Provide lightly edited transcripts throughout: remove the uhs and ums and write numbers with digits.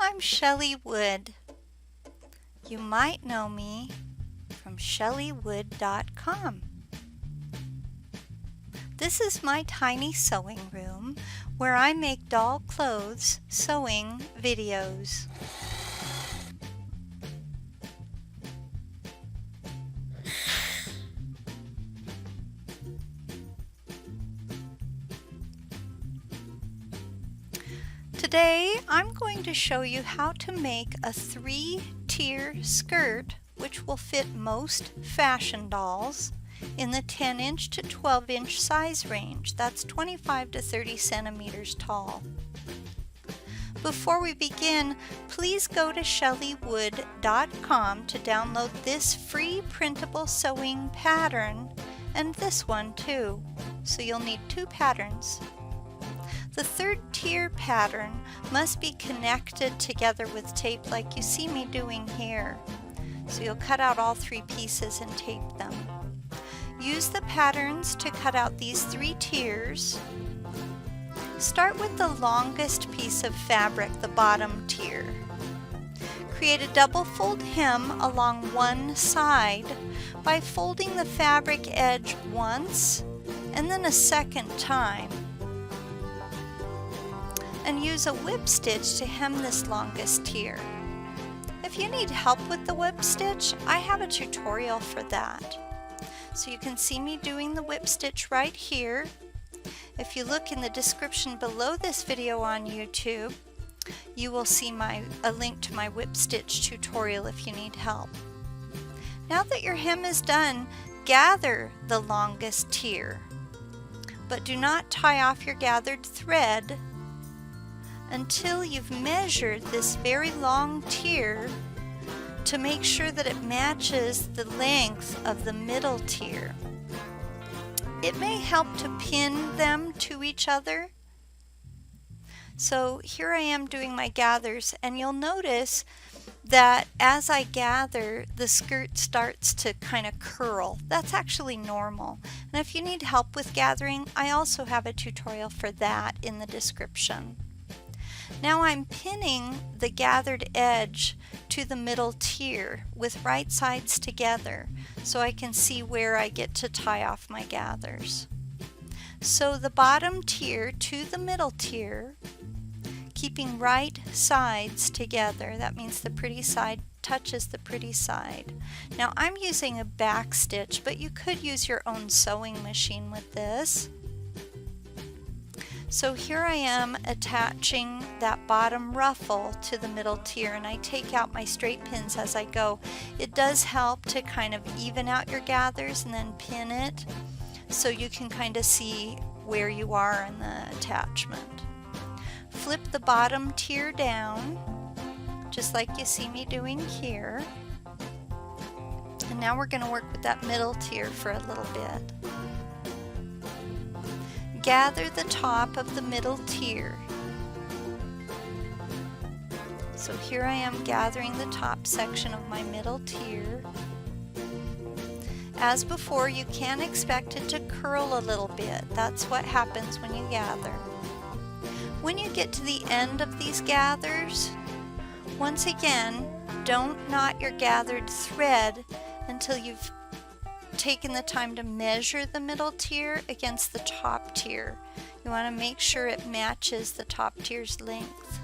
I'm Shelley Wood. You might know me from shelleywood.com. This is my tiny sewing room where I make doll clothes sewing videos. Today I'm going to show you how to make a 3-tier skirt which will fit most fashion dolls in the 10-inch to 12-inch size range. That's 25 to 30 centimeters tall. Before we begin, please go to shelleywood.com to download this free printable sewing pattern and this one too. So you'll need 2 patterns. The 3rd tier pattern must be connected together with tape like you see me doing here. So you'll cut out all 3 pieces and tape them. Use the patterns to cut out these 3 tiers. Start with the longest piece of fabric, the bottom tier. Create a double fold hem along one side by folding the fabric edge once and then a second time. And use a whip stitch to hem this longest tier. If you need help with the whip stitch, I have a tutorial for that. So you can see me doing the whip stitch right here. If you look in the description below this video on YouTube, you will see a link to my whip stitch tutorial if you need help. Now that your hem is done, gather the longest tier, but do not tie off your gathered thread until you've measured this very long tier to make sure that it matches the length of the middle tier. It may help to pin them to each other. So here I am doing my gathers, and you'll notice that as I gather, the skirt starts to kind of curl. That's actually normal. And if you need help with gathering, I also have a tutorial for that in the description. Now I'm pinning the gathered edge to the middle tier with right sides together so I can see where I get to tie off my gathers. So the bottom tier to the middle tier, keeping right sides together. That means the pretty side touches the pretty side. Now I'm using a backstitch, but you could use your own sewing machine with this. So here I am attaching that bottom ruffle to the middle tier, and I take out my straight pins as I go. It does help to kind of even out your gathers and then pin it so you can kind of see where you are in the attachment. Flip the bottom tier down, just like you see me doing here. And now we're going to work with that middle tier for a little bit. Gather the top of the middle tier. So here I am gathering the top section of my middle tier. As before, you can expect it to curl a little bit. That's what happens when you gather. When you get to the end of these gathers, once again, don't knot your gathered thread until you've taken the time to measure the middle tier against the top tier. You want to make sure it matches the top tier's length.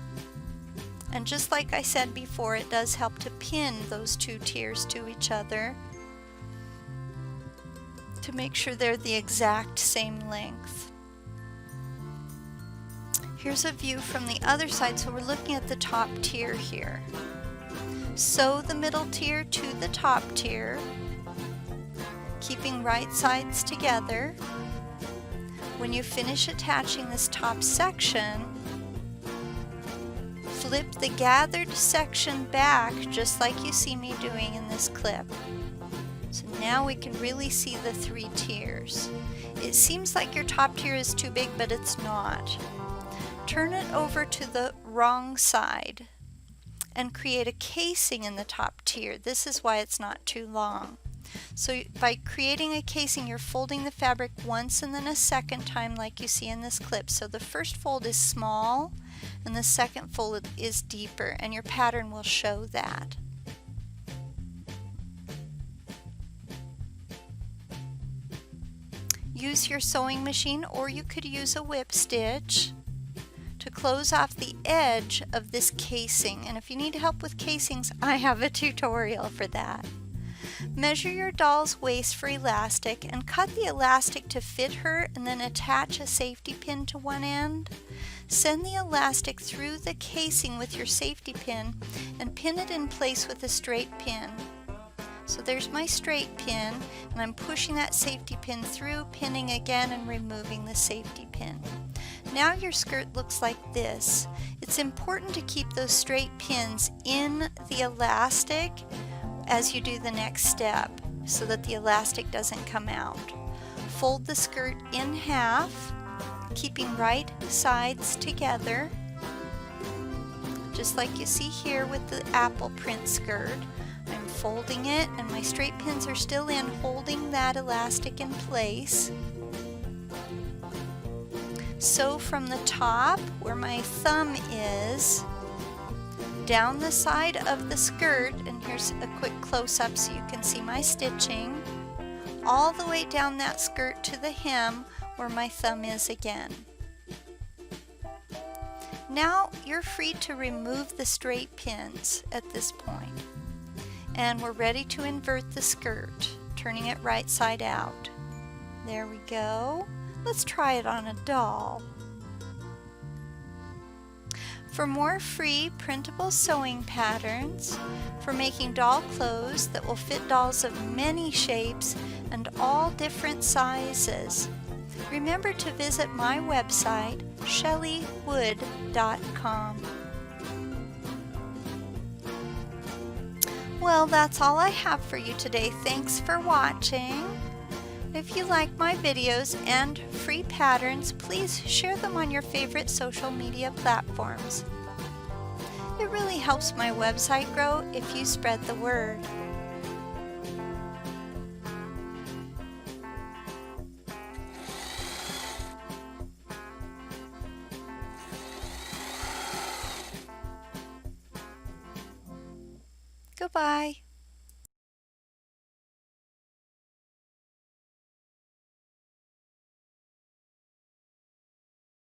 And just like I said before, it does help to pin those 2 tiers to each other to make sure they're the exact same length. Here's a view from the other side, so we're looking at the top tier here. Sew the middle tier to the top tier, keeping right sides together. When you finish attaching this top section, flip the gathered section back just like you see me doing in this clip. So now we can really see the 3 tiers. It seems like your top tier is too big, but it's not. Turn it over to the wrong side and create a casing in the top tier. This is why it's not too long. So by creating a casing, you're folding the fabric once and then a second time like you see in this clip. So the first fold is small and the second fold is deeper, and your pattern will show that. Use your sewing machine, or you could use a whip stitch to close off the edge of this casing. And if you need help with casings, I have a tutorial for that. Measure your doll's waist for elastic and cut the elastic to fit her, and then attach a safety pin to one end. Send the elastic through the casing with your safety pin and pin it in place with a straight pin. So there's my straight pin, and I'm pushing that safety pin through, pinning again and removing the safety pin. Now your skirt looks like this. It's important to keep those straight pins in the elastic as you do the next step so that the elastic doesn't come out. Fold the skirt in half, keeping right sides together, just like you see here with the apple print skirt. I'm folding it, and my straight pins are still in, holding that elastic in place. Sew from the top, where my thumb is, down the side of the skirt, and here's a quick close-up so you can see my stitching, all the way down that skirt to the hem where my thumb is again. Now you're free to remove the straight pins at this point. And we're ready to invert the skirt, turning it right side out. There we go. Let's try it on a doll. For more free printable sewing patterns for making doll clothes that will fit dolls of many shapes and all different sizes, remember to visit my website, shelleywood.com. Well, that's all I have for you today. Thanks for watching. If you like my videos and free patterns, please share them on your favorite social media platforms. It really helps my website grow if you spread the word. Goodbye.